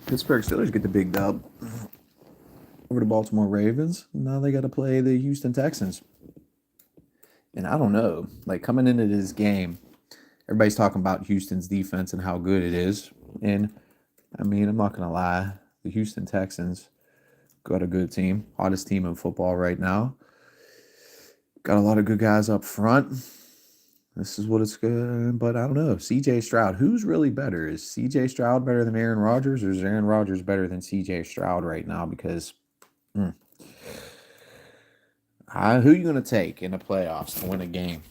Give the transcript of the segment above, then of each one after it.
Pittsburgh Steelers get the big dub over the Baltimore Ravens. Now they got to play the Houston Texans. And I don't know, like coming into this game, everybody's talking about Houston's defense and how good it is. And I mean, I'm not going to lie, the Houston Texans got a good team, hottest team in football right now. Got a lot of good guys up front. This is what it's good, but I don't know. CJ Stroud, who's really better? Is CJ Stroud better than Aaron Rodgers, or is Aaron Rodgers better than CJ Stroud right now? Because who are you going to take in the playoffs to win a game?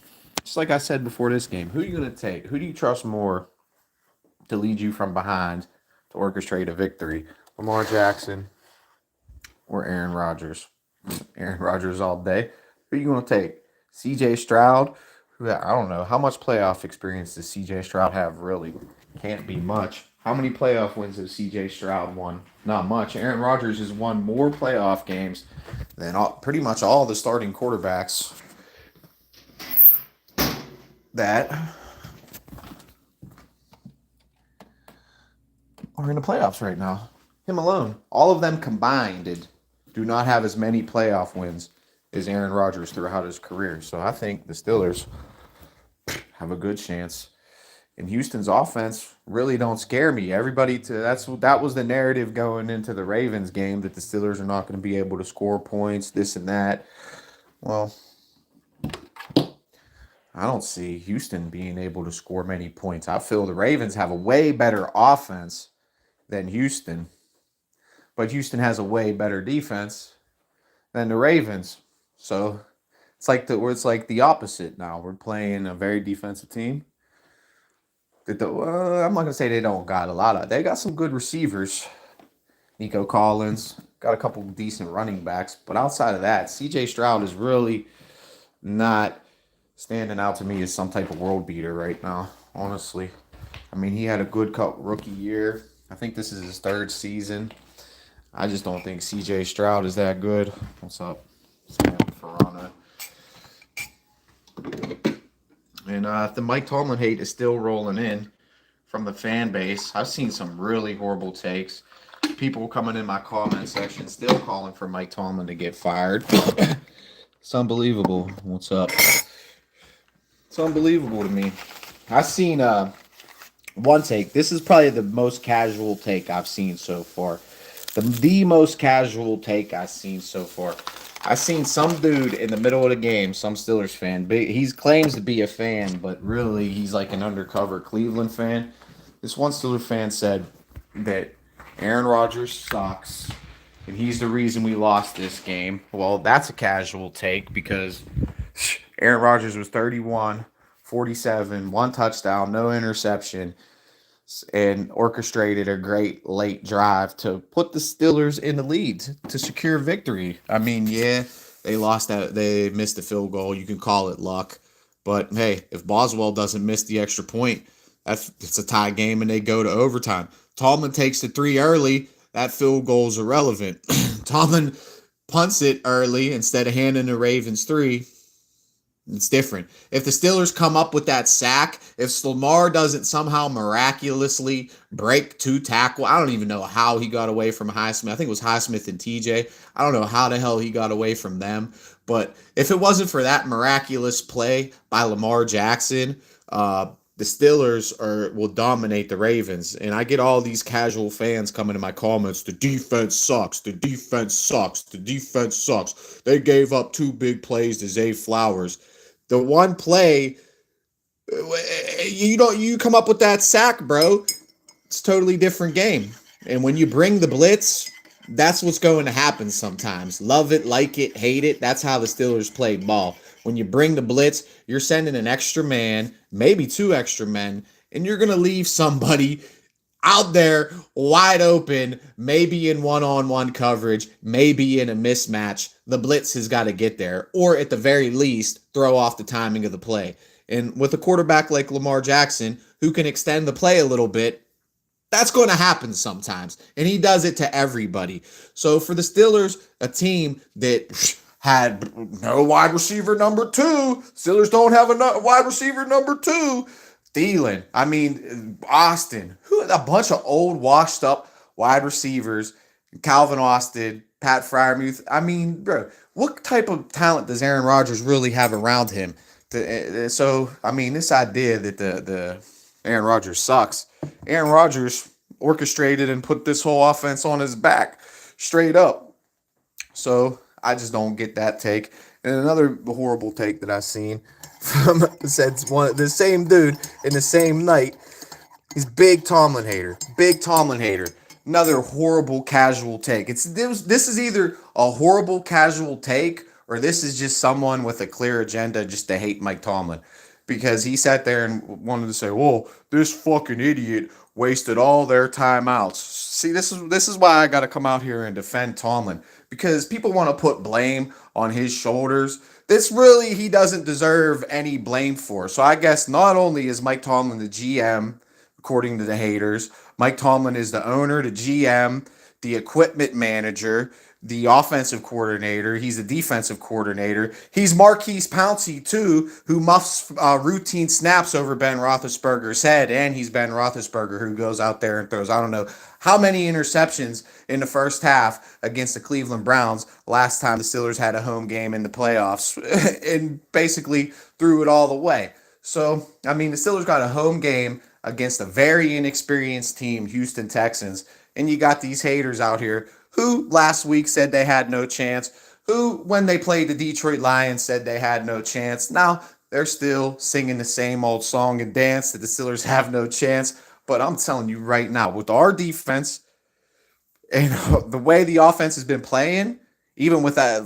Just like I said before this game, who are you going to take? Who do you trust more to lead you from behind to orchestrate a victory? Lamar Jackson or Aaron Rodgers? Aaron Rodgers all day. Who are you going to take? CJ Stroud, who I don't know. How much playoff experience does CJ Stroud have, really? Can't be much. How many playoff wins has CJ Stroud won? Not much. Aaron Rodgers has won more playoff games than pretty much all the starting quarterbacks that are in the playoffs right now. Him alone. All of them combined do not have as many playoff wins as Aaron Rodgers throughout his career. So I think the Steelers have a good chance. And Houston's offense really don't scare me. That was the narrative going into the Ravens game, that the Steelers are not going to be able to score points, this and that. Well, I don't see Houston being able to score many points. I feel the Ravens have a way better offense than Houston, but Houston has a way better defense than the Ravens. So it's like the opposite now. We're playing a very defensive team. I'm not gonna say they don't got a lot of. They got some good receivers. Nico Collins got a couple decent running backs, but outside of that, C.J. Stroud is really not standing out to me as some type of world beater right now. Honestly, I mean, he had a good rookie year. I think this is his third season. I just don't think C.J. Stroud is that good. What's up, Sam Farana? And if the Mike Tomlin hate is still rolling in from the fan base, I've seen some really horrible takes. People coming in my comment section still calling for Mike Tomlin to get fired. It's unbelievable. What's up? It's unbelievable to me. I've seen one take. This is probably the most casual take I've seen so far. The most casual take I've seen so far. I seen some dude in the middle of the game, some Steelers fan. He claims to be a fan, but really he's like an undercover Cleveland fan. This one Steelers fan said that Aaron Rodgers sucks, and he's the reason we lost this game. Well, that's a casual take because Aaron Rodgers was 31, 47, one touchdown, no interception, and orchestrated a great late drive to put the Steelers in the lead to secure victory. I mean, yeah, they missed the field goal. You can call it luck. But hey, if Boswell doesn't miss the extra point, it's a tie game and they go to overtime. Tomlin takes the 3 early, that field goal is irrelevant. Tomlin punts it early instead of handing the Ravens 3. It's different. If the Steelers come up with that sack, if Lamar doesn't somehow miraculously break 2 tackles, I don't even know how he got away from Highsmith. I think it was Highsmith and TJ. I don't know how the hell he got away from them. But if it wasn't for that miraculous play by Lamar Jackson, the Steelers will dominate the Ravens. And I get all these casual fans coming in my comments. The defense sucks. The defense sucks. The defense sucks. They gave up 2 big plays to Zay Flowers. The one play, you come up with that sack, bro. It's a totally different game. And when you bring the blitz, that's what's going to happen sometimes. Love it, like it, hate it. That's how the Steelers play ball. When you bring the blitz, you're sending an extra man, maybe 2 extra men, and you're going to leave somebody out there wide open, maybe in one-on-one coverage, maybe in a mismatch. The blitz has got to get there, or at the very least, throw off the timing of the play. And with a quarterback like Lamar Jackson, who can extend the play a little bit, that's going to happen sometimes. And he does it to everybody. So for the Steelers, a team that had no wide receiver number 2, Steelers don't have a wide receiver number 2, Thielen, Austin, a bunch of old, washed up wide receivers, Calvin Austin, Pat Fryermuth. I mean, bro, what type of talent does Aaron Rodgers really have around him? So, I mean, this idea that the Aaron Rodgers sucks. Aaron Rodgers orchestrated and put this whole offense on his back, straight up. So I just don't get that take. And another horrible take that I've seen from said one the same dude in the same night. He's big Tomlin hater. Big Tomlin hater. Another horrible casual take. This is either a horrible casual take or this is just someone with a clear agenda just to hate Mike Tomlin. Because he sat there and wanted to say, "Well, this fucking idiot wasted all their timeouts." See, this is why I got to come out here and defend Tomlin because people want to put blame on his shoulders. This really he doesn't deserve any blame for. So I guess not only is Mike Tomlin the GM, according to the haters, Mike Tomlin is the owner, the GM, the equipment manager, the offensive coordinator. He's the defensive coordinator. He's Marquise Pouncey, too, who muffs routine snaps over Ben Roethlisberger's head. And he's Ben Roethlisberger, who goes out there and throws, I don't know, how many interceptions in the first half against the Cleveland Browns last time the Steelers had a home game in the playoffs and basically threw it all the way. So, I mean, the Steelers got a home game against a very inexperienced team, Houston Texans, and you got these haters out here who last week said they had no chance, who, when they played the Detroit Lions, said they had no chance. Now, they're still singing the same old song and dance that the Steelers have no chance. But I'm telling you right now, with our defense and the way the offense has been playing, even with that,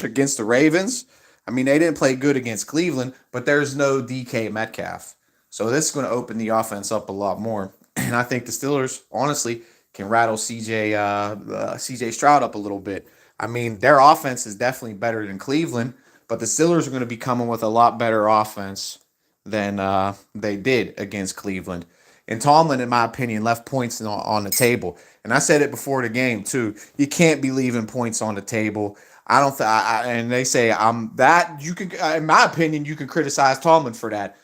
against the Ravens, I mean, they didn't play good against Cleveland, but there's no DK Metcalf. So this is going to open the offense up a lot more. And I think the Steelers, honestly, can rattle CJ Stroud up a little bit. I mean, their offense is definitely better than Cleveland, but the Steelers are going to be coming with a lot better offense than they did against Cleveland. And Tomlin, in my opinion, left points on the table. And I said it before the game, too. You can't be leaving points on the table. I don't and they say you can, in my opinion, you can criticize Tomlin for that.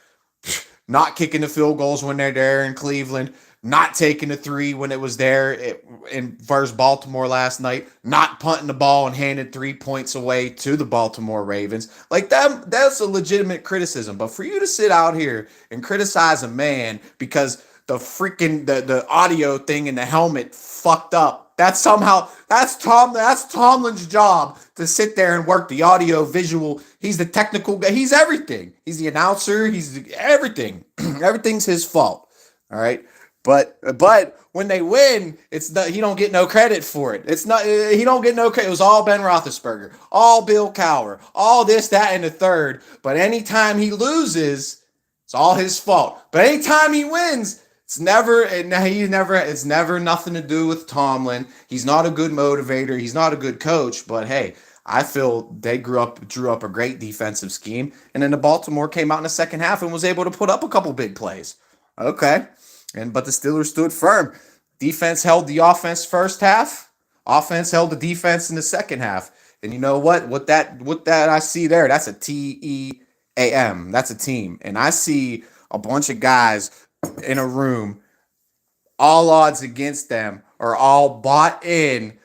Not kicking the field goals when they're there in Cleveland, not taking the three when it was there in versus Baltimore last night, not punting the ball and handing 3 points away to the Baltimore Ravens. Like that's a legitimate criticism. But for you to sit out here and criticize a man because the audio thing in the helmet fucked up, that's Tomlin's job to sit there and work the audio visual. He's the technical guy. He's everything. He's the announcer. He's everything. Everything's his fault. All right. But when they win, he don't get no credit for it. He don't get no credit. It was all Ben Roethlisberger, all Bill Cowher, all this, that, and the third. But anytime he loses, it's all his fault. But anytime he wins, it's never nothing to do with Tomlin. He's not a good motivator. He's not a good coach. But hey, I feel they drew up a great defensive scheme, and then the Baltimore came out in the second half and was able to put up a couple big plays. Okay, but the Steelers stood firm. Defense held the offense first half. Offense held the defense in the second half. And you know what? What that I see there, that's a TEAM. That's a team. And I see a bunch of guys in a room, all odds against them, are all bought in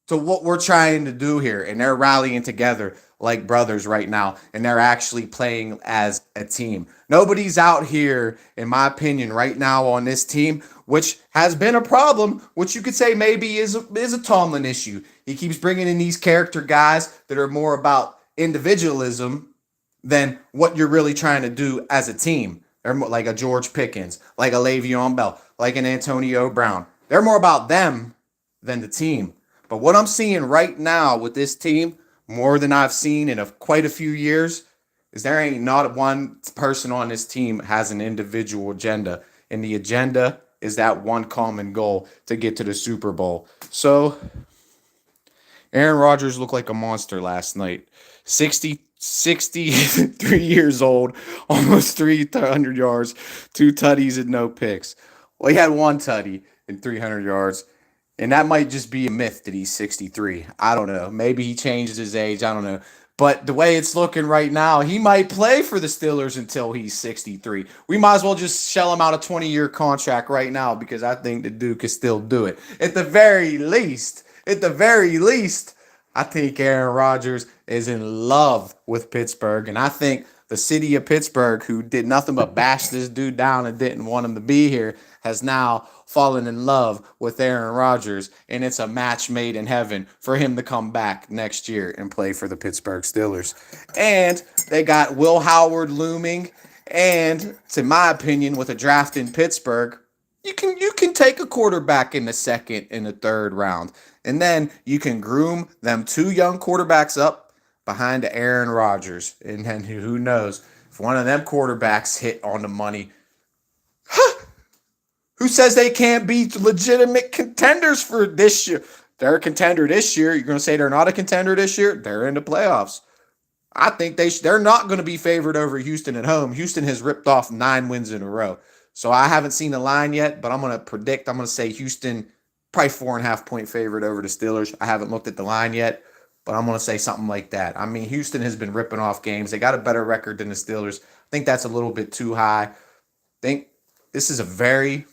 to what we're trying to do here. And they're rallying together like brothers right now. And they're actually playing as a team. Nobody's out here, in my opinion, right now on this team, which has been a problem, which you could say maybe is a Tomlin issue. He keeps bringing in these character guys that are more about individualism than what you're really trying to do as a team. They're more like a George Pickens, like a Le'Veon Bell, like an Antonio Brown. They're more about them than the team. But what I'm seeing right now with this team, more than I've seen in quite a few years, is there ain't not one person on this team has an individual agenda. And the agenda is that one common goal to get to the Super Bowl. So Aaron Rodgers looked like a monster last night. 63 years old, almost 300 yards, 2 tutties and no picks. Well, he had 1 tutty and 300 yards. And that might just be a myth that he's 63. I don't know. Maybe he changed his age. I don't know. But the way it's looking right now, he might play for the Steelers until he's 63. We might as well just shell him out a 20-year contract right now because I think the dude can still do it. At the very least, I think Aaron Rodgers is in love with Pittsburgh. And I think the city of Pittsburgh, who did nothing but bash this dude down and didn't want him to be here, has now fallen in love with Aaron Rodgers. And it's a match made in heaven for him to come back next year and play for the Pittsburgh Steelers. And they got Will Howard looming. And, to my opinion, with a draft in Pittsburgh, you can take a quarterback in the second and the third round. And then you can groom them two young quarterbacks up behind Aaron Rodgers. And then who knows? If one of them quarterbacks hit on the money, who says they can't be legitimate contenders for this year? They're a contender this year. You're going to say they're not a contender this year? They're in the playoffs. I think they're not going to be favored over Houston at home. Houston has ripped off 9 wins in a row. So I haven't seen the line yet, but I'm going to say Houston probably 4.5 point favorite over the Steelers. I haven't looked at the line yet, but I'm going to say something like that. I mean, Houston has been ripping off games. They got a better record than the Steelers. I think that's a little bit too high. I think this is a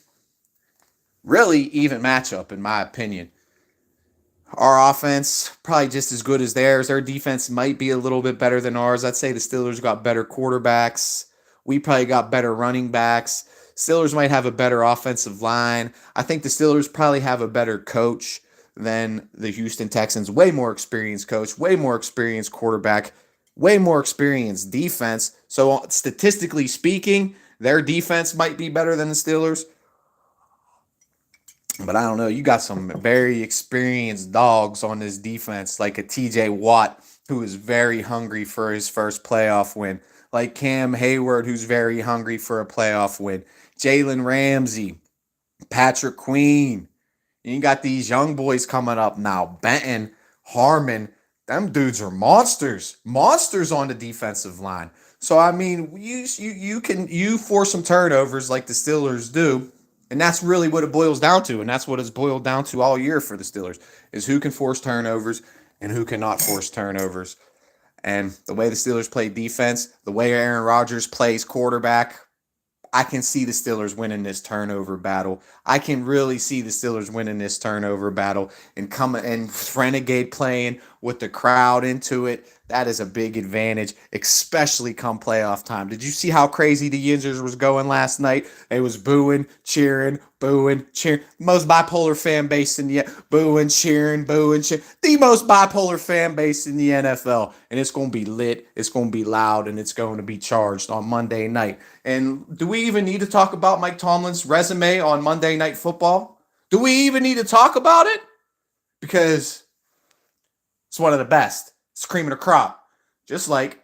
really even matchup, in my opinion. Our offense, probably just as good as theirs. Their defense might be a little bit better than ours. I'd say the Steelers got better quarterbacks. We probably got better running backs. Steelers might have a better offensive line. I think the Steelers probably have a better coach than the Houston Texans. Way more experienced coach, way more experienced quarterback, way more experienced defense. So statistically speaking, their defense might be better than the Steelers. But I don't know. You got some very experienced dogs on this defense, like a TJ Watt, who is very hungry for his first playoff win, like Cam Hayward, who's very hungry for a playoff win, Jalen Ramsey, Patrick Queen. You got these young boys coming up now. Benton, Harmon, them dudes are monsters. Monsters on the defensive line. So I mean, you force some turnovers like the Steelers do. And that's really what it boils down to. And that's what it's boiled down to all year for the Steelers, is who can force turnovers and who cannot force turnovers. And the way the Steelers play defense, the way Aaron Rodgers plays quarterback, I can see the Steelers winning this turnover battle. I can really see the Steelers winning this turnover battle and coming and Renegade playing with the crowd into it. That is a big advantage, especially come playoff time. Did you see how crazy the Yinzers was going last night? They was booing, cheering, booing, cheering. Most bipolar fan base in the booing, cheering, booing, cheering. The most bipolar fan base in the NFL. And it's going to be lit, it's going to be loud, and it's going to be charged on Monday night. And do we even need to talk about Mike Tomlin's resume on Monday Night Football? Do we even need to talk about it? Because it's one of the best. It's cream of the crop. Just like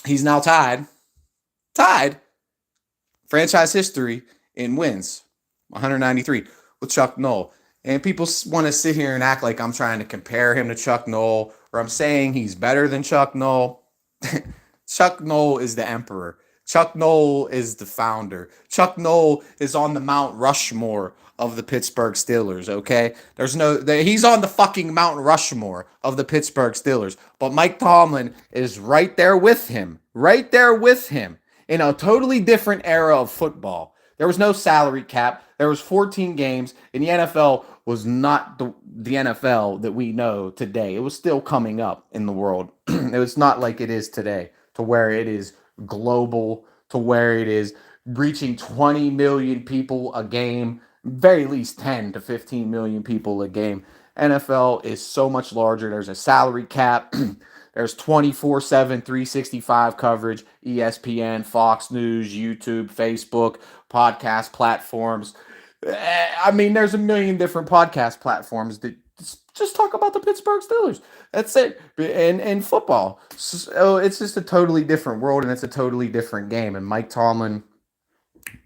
he's now tied franchise history in wins, 193 with Chuck Noll. And people want to sit here and act like I'm trying to compare him to Chuck Noll or I'm saying he's better than Chuck Noll. Chuck Noll is the emperor. Chuck Noll is the founder. Chuck Noll is on the Mount Rushmore of the Pittsburgh Steelers, okay? He's on the fucking Mount Rushmore of the Pittsburgh Steelers. But Mike Tomlin is right there with him in a totally different era of football. There was no salary cap. There was 14 games, and the NFL was not the NFL that we know today. It was still coming up in the world. It was not like it is today, to where it is global, to where it is reaching 20 million people a game, very least 10 to 15 million people a game. NFL is so much larger. There's a salary cap. There's 24/7, 365 coverage, ESPN, Fox News, YouTube, Facebook, podcast platforms. I mean, there's a million different podcast platforms that just talk about the Pittsburgh Steelers. That's it. And football. So it's just a totally different world, and it's a totally different game. And Mike Tomlin,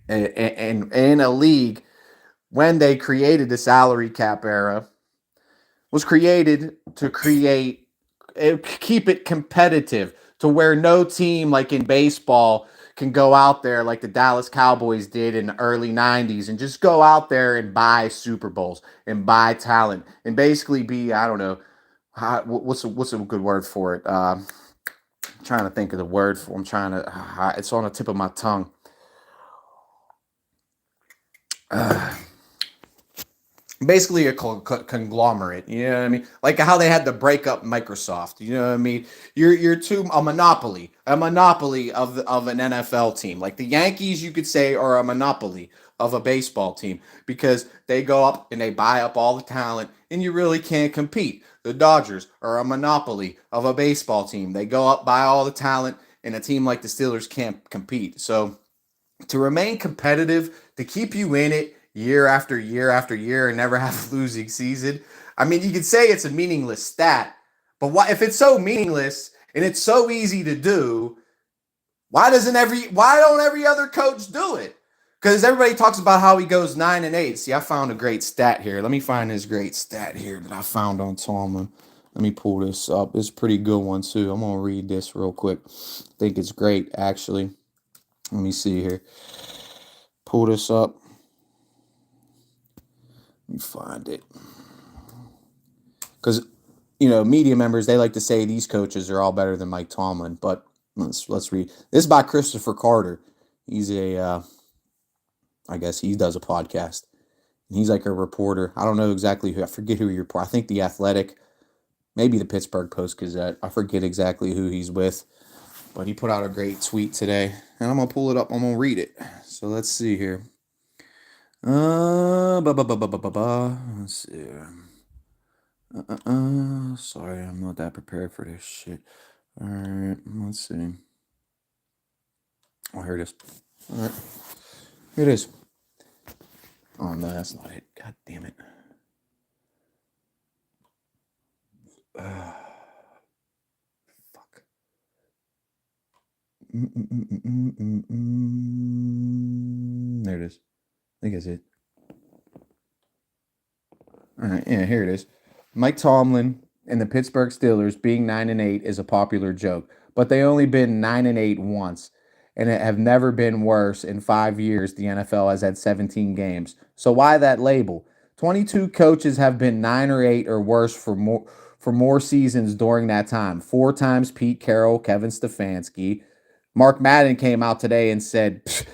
in a league, when they created the salary cap era, was created to keep it competitive, to where no team, like in baseball, can go out there like the Dallas Cowboys did in the early 90s and just go out there and buy Super Bowls and buy talent and basically be, I don't know, what's a good word for it? trying to think of the word for. It's on the tip of my tongue. Basically a conglomerate, you know what I mean? Like how they had to break up Microsoft, you know what I mean? You're too a monopoly of an NFL team. Like the Yankees, you could say, are a monopoly of a baseball team because they go up and they buy up all the talent, and you really can't compete. The Dodgers are a monopoly of a baseball team. They go up, buy all the talent, and a team like the Steelers can't compete. So to remain competitive, to keep you in it year after year after year and never have a losing season. I mean, you could say it's a meaningless stat, but why, if it's so meaningless and it's so easy to do, why don't every other coach do it? Because everybody talks about how he goes 9-8. See, I found a great stat here. Let me find this great stat here that I found on Tomlin. Let me pull this up. It's a pretty good one too. I'm gonna read this real quick. I think it's great, actually. Let me see here. Pull this up. Let me find it. Because, media members, they like to say these coaches are all better than Mike Tomlin. But let's read. This is by Christopher Carter. He's I guess he does a podcast. He's like a reporter. I don't know exactly who. I forget who he reports. I think The Athletic. Maybe the Pittsburgh Post-Gazette. I forget exactly who he's with. But he put out a great tweet today. And I'm going to pull it up. I'm going to read it. So let's see here. Let's see. Sorry, I'm not that prepared for this shit. All right, let's see. Oh, here it is. All right, here it is. Oh no, that's not it. God damn it. Fuck. There it is. I think that's it. All right, yeah, here it is. Mike Tomlin and the Pittsburgh Steelers being 9-8 is a popular joke, but they only been 9-8 once, and it have never been worse in 5 years. The NFL has had 17 games. So why that label? 22 coaches have been 9 or 8 or worse for more seasons during that time. 4 times Pete Carroll, Kevin Stefanski. Mark Madden came out today and said the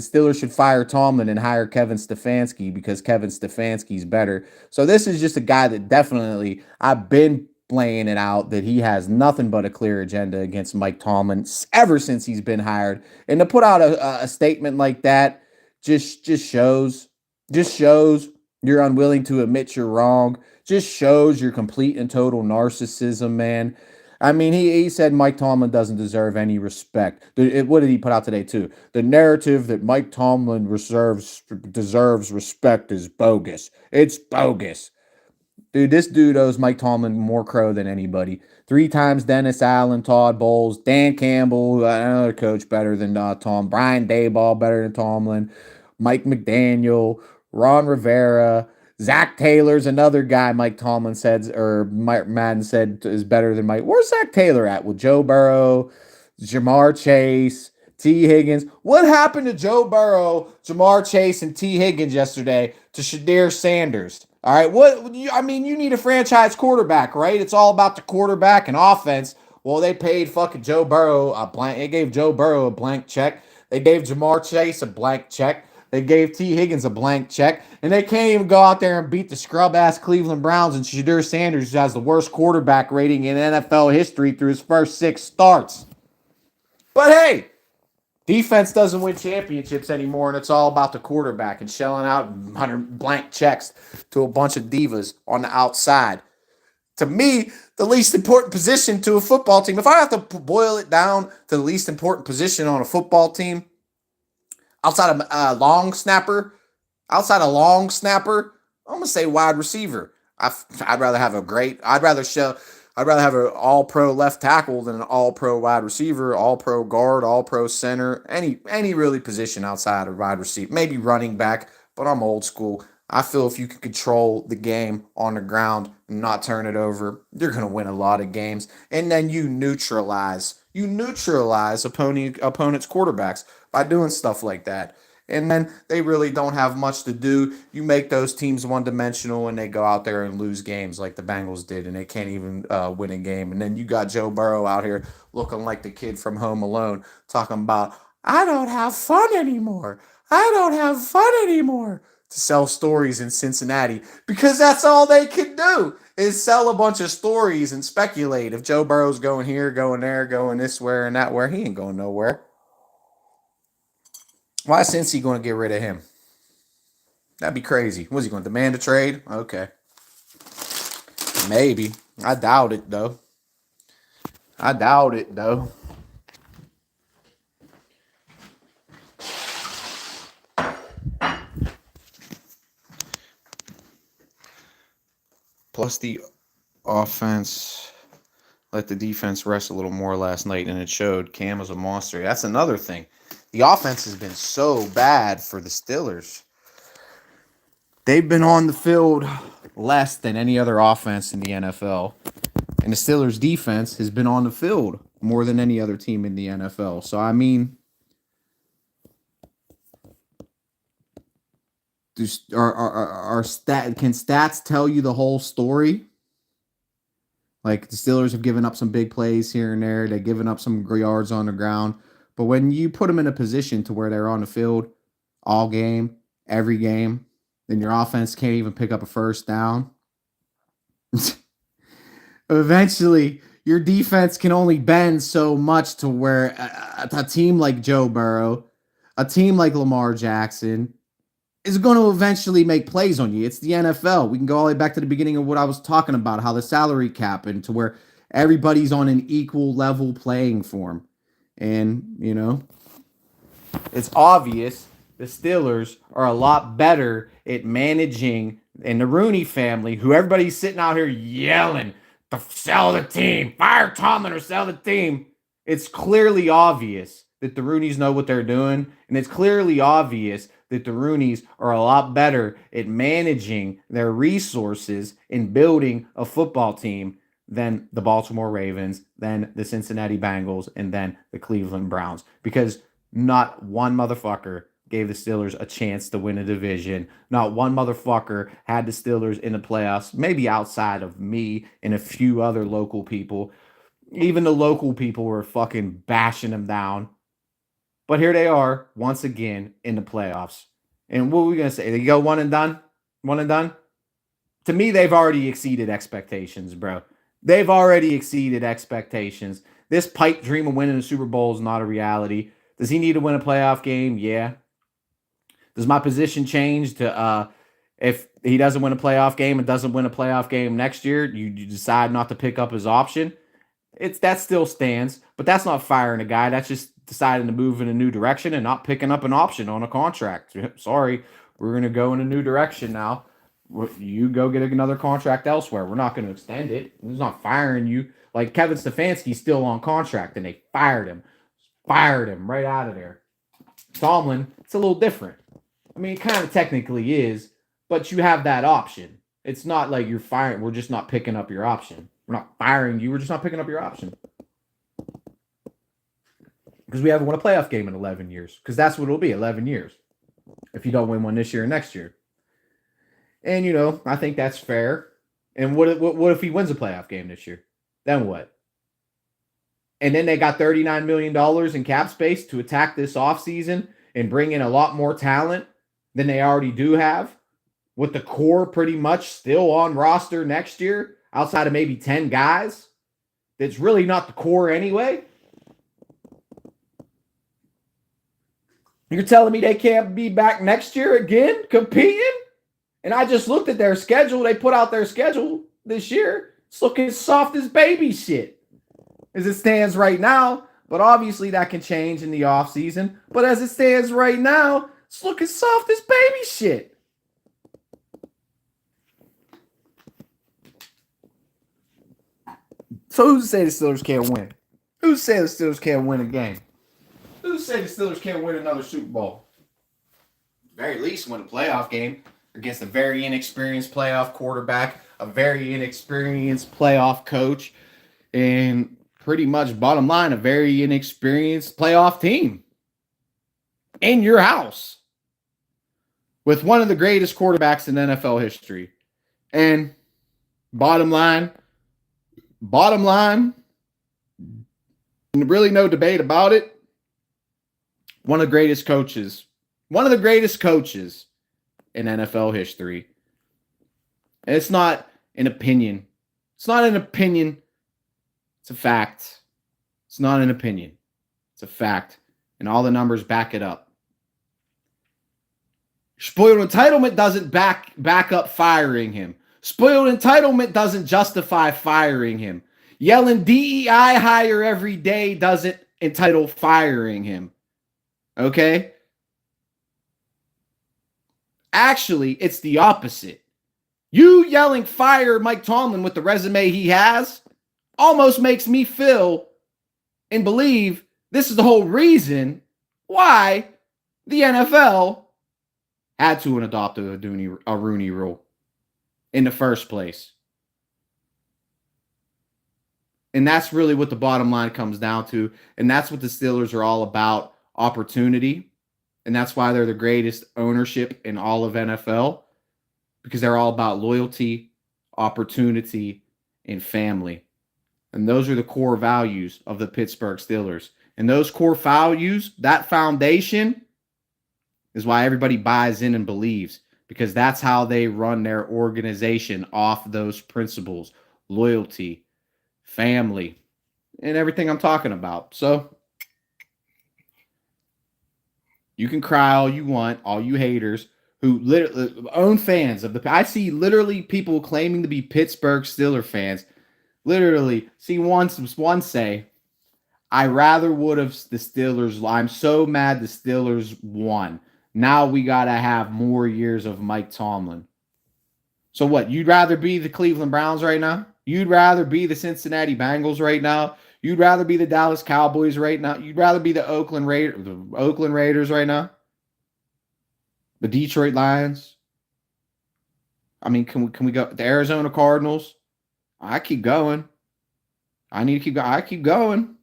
Steelers should fire Tomlin and hire Kevin Stefanski because Kevin Stefanski's better. So this is just a guy that definitely, I've been laying it out that he has nothing but a clear agenda against Mike Tomlin ever since he's been hired. And to put out a statement like that just shows you're unwilling to admit you're wrong. Just shows your complete and total narcissism, man. I mean, he said Mike Tomlin doesn't deserve any respect. What did he put out today, too? The narrative that Mike Tomlin deserves respect is bogus. It's bogus. Dude, this dude owes Mike Tomlin more crow than anybody. 3 times Dennis Allen, Todd Bowles, Dan Campbell, another coach better than Tom, Brian Daboll better than Tomlin, Mike McDaniel, Ron Rivera, Zach Taylor's another guy Mike Tomlin said, or Mike Madden said is better than Mike. Where's Zach Taylor at? With Joe Burrow, Jamar Chase, T. Higgins. What happened to Joe Burrow, Jamar Chase, and T. Higgins yesterday to Shadir Sanders? All right, you need a franchise quarterback, right? It's all about the quarterback and offense. Well, they paid fucking Joe Burrow a blank. They gave Joe Burrow a blank check. They gave Jamar Chase a blank check. They gave T. Higgins a blank check. And they can't even go out there and beat the scrub-ass Cleveland Browns and Shadir Sanders, who has the worst quarterback rating in NFL history through his first 6 starts. But hey, defense doesn't win championships anymore, and it's all about the quarterback and shelling out 100 blank checks to a bunch of divas on the outside. To me, the least important position to a football team, if I have to boil it down to the least important position on a football team, outside of long snapper, I'm going to say wide receiver. I'd rather have an all-pro left tackle than an all-pro wide receiver, all-pro guard, all-pro center, any really position outside of wide receiver. Maybe running back, but I'm old school. I feel if you can control the game on the ground and not turn it over, you're going to win a lot of games. And then you neutralize opponent's quarterbacks by doing stuff like that. And then they really don't have much to do. You make those teams one-dimensional, and they go out there and lose games like the Bengals did, and they can't even win a game. And then you got Joe Burrow out here looking like the kid from Home Alone, talking about, I don't have fun anymore. I don't have fun anymore. To sell stories in Cincinnati, because that's all they can do is sell a bunch of stories and speculate. If Joe Burrow's going here, going there, going this where and that where, he ain't going nowhere. Why is Cincy going to get rid of him? That'd be crazy. Was he going to demand a trade? Okay. Maybe. I doubt it, though. Plus, the offense let the defense rest a little more last night, and it showed. Cam was a monster. That's another thing. The offense has been so bad for the Steelers. They've been on the field less than any other offense in the NFL. And the Steelers' defense has been on the field more than any other team in the NFL. So, I mean, can stats tell you the whole story? Like, the Steelers have given up some big plays here and there. They've given up some yards on the ground. But when you put them in a position to where they're on the field all game, every game, then your offense can't even pick up a first down. Eventually, your defense can only bend so much to where a team like Joe Burrow, a team like Lamar Jackson, is going to eventually make plays on you. It's the NFL. We can go all the way back to the beginning of what I was talking about, how the salary cap and to where everybody's on an equal level playing form. And, you know, it's obvious the Steelers are a lot better at managing, and the Rooney family, who everybody's sitting out here yelling to sell the team, fire Tomlin or sell the team. It's clearly obvious that the Rooneys know what they're doing, and it's clearly obvious that the Rooneys are a lot better at managing their resources in building a football team than the Baltimore Ravens, than the Cincinnati Bengals, and then the Cleveland Browns. Because not one motherfucker gave the Steelers a chance to win a division. Not one motherfucker had the Steelers in the playoffs, maybe outside of me and a few other local people. Even the local people were fucking bashing them down. But here they are, once again, in the playoffs. And what are we going to say? They go one and done? One and done? To me, they've already exceeded expectations, bro. They've already exceeded expectations. This pipe dream of winning the Super Bowl is not a reality. Does he need to win a playoff game? Yeah. Does my position change to if he doesn't win a playoff game and doesn't win a playoff game next year, you decide not to pick up his option? That still stands, but that's not firing a guy. That's just deciding to move in a new direction and not picking up an option on a contract. Sorry, we're going to go in a new direction now. You go get another contract elsewhere. We're not going to extend it. It's not firing you. Like Kevin Stefanski's still on contract, and they fired him right out of there. Tomlin, it's a little different. I mean, it kind of technically is, but you have that option. It's not like you're firing. We're just not picking up your option. We're not firing you. We're just not picking up your option. Because we haven't won a playoff game in 11 years. Because that's what it'll be, 11 years. If you don't win one this year or next year. And, you know, I think that's fair. And what if he wins a playoff game this year? Then what? And then they got $39 million in cap space to attack this offseason and bring in a lot more talent than they already do have, with the core pretty much still on roster next year, outside of maybe 10 guys. That's really not the core anyway. You're telling me they can't be back next year again competing? And I just looked at their schedule. They put out their schedule this year. It's looking soft as baby shit as it stands right now. But obviously that can change in the offseason. But as it stands right now, it's looking soft as baby shit. So who's to say the Steelers can't win? Who's to say the Steelers can't win a game? Who's to say the Steelers can't win another Super Bowl? At the very least, win a playoff game against a very inexperienced playoff quarterback, a very inexperienced playoff coach, and pretty much, bottom line, a very inexperienced playoff team in your house. with one of the greatest quarterbacks in NFL history. And bottom line, really no debate about it. One of the greatest coaches in NFL history. And it's not an opinion. It's not an opinion. It's a fact. It's not an opinion. It's a fact. And all the numbers back it up. Spoiled entitlement doesn't back up firing him. Spoiled entitlement doesn't justify firing him. Yelling DEI hire every day doesn't entitle firing him. Okay? Actually, it's the opposite. You yelling fire Mike Tomlin with the resume he has almost makes me feel and believe this is the whole reason why the NFL had to adopt a Rooney rule in the first place. And that's really what the bottom line comes down to. And that's what the Steelers are all about, opportunity. And that's why they're the greatest ownership in all of NFL, because they're all about loyalty, opportunity, and family. And those are the core values of the Pittsburgh Steelers. And those core values, that foundation, is why everybody buys in and believes, because that's how they run their organization off those principles, loyalty, family, and everything I'm talking about. So you can cry all you want, all you haters who literally own fans of the. I see literally people claiming to be Pittsburgh Steelers fans. Literally, see one say, I rather would have the Steelers. I'm so mad the Steelers won. Now we got to have more years of Mike Tomlin. So what? You'd rather be the Cleveland Browns right now? You'd rather be the Cincinnati Bengals right now? You'd rather be the Dallas Cowboys right now? You'd rather be the Oakland Raiders right now? The Detroit Lions? I mean, can we go the Arizona Cardinals? I keep going. I need to keep going. I keep going.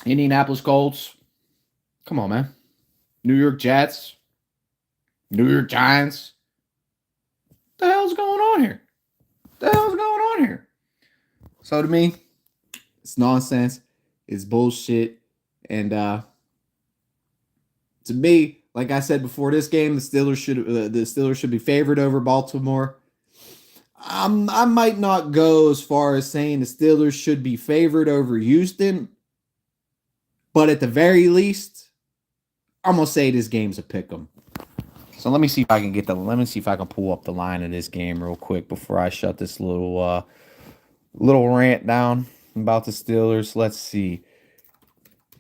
Indianapolis Colts. Come on, man. New York Jets. New York Giants. What the hell's going on here? What the hell's going on here? So to me, it's nonsense. It's bullshit. And to me, like I said before this game, the Steelers should be favored over Baltimore. I might not go as far as saying the Steelers should be favored over Houston, but at the very least, I'm gonna say this game's a pick'em. So let me see if I can pull up the line of this game real quick before I shut this little rant down about the Steelers. Let's see.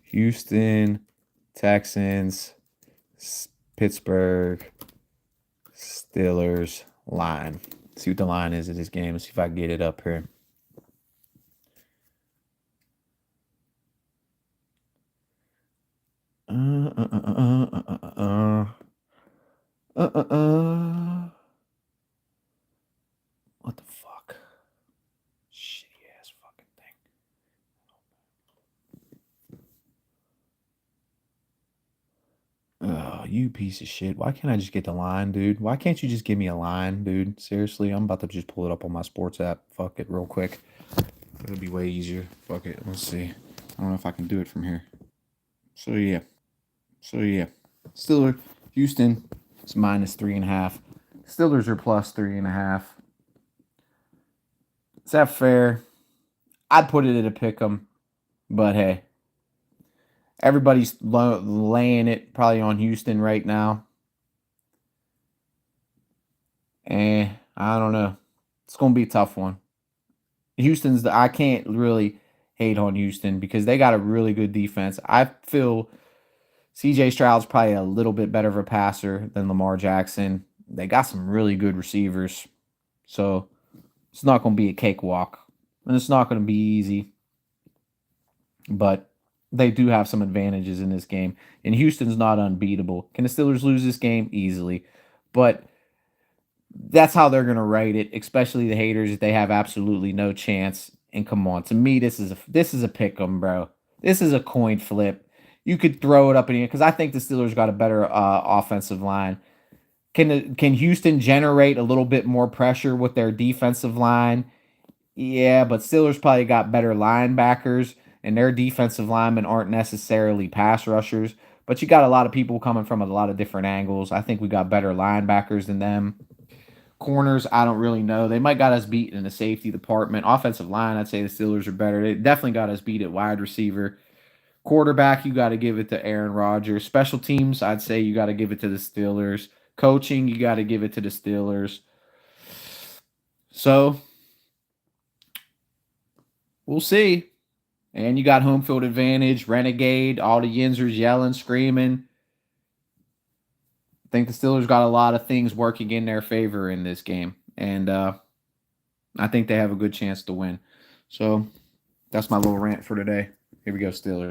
Houston Texans, Pittsburgh Steelers line. Let's see what the line is of this game. Let's see if I can get it up here. What the fuck? Shitty ass fucking thing. Oh, you piece of shit. Why can't I just get the line, dude? Why can't you just give me a line, dude? Seriously, I'm about to just pull it up on my sports app. Fuck it real quick. It'll be way easier. Fuck it. Let's see. I don't know if I can do it from here. So yeah. Steelers, Houston, it's -3.5. Steelers are +3.5. Is that fair? I'd put it at a pick'em, but hey, everybody's laying it probably on Houston right now. And I don't know. It's going to be a tough one. I can't really hate on Houston because they got a really good defense. I feel CJ Stroud's probably a little bit better of a passer than Lamar Jackson. They got some really good receivers. So it's not going to be a cakewalk. And it's not going to be easy. But they do have some advantages in this game. And Houston's not unbeatable. Can the Steelers lose this game? Easily. But that's how they're going to write it, especially the haters. They have absolutely no chance. And come on, to me, this is a pick 'em, bro. This is a coin flip. you could throw it up in the air because I think the Steelers got a better offensive line. Can Houston generate a little bit more pressure with their defensive line? Yeah, but Steelers probably got better linebackers, and their defensive linemen aren't necessarily pass rushers. But you got a lot of people coming from a lot of different angles. I think we got better linebackers than them. Corners, I don't really know. They might got us beat in the safety department. Offensive line, I'd say the Steelers are better. They definitely got us beat at wide receiver. Quarterback, you got to give it to Aaron Rodgers. Special teams, I'd say you got to give it to the Steelers. Coaching, you got to give it to the Steelers. So, we'll see. And you got home field advantage, Renegade, all the Yinzers yelling, screaming. I think the Steelers got a lot of things working in their favor in this game. And I think they have a good chance to win. So, that's my little rant for today. Here we go, Steelers.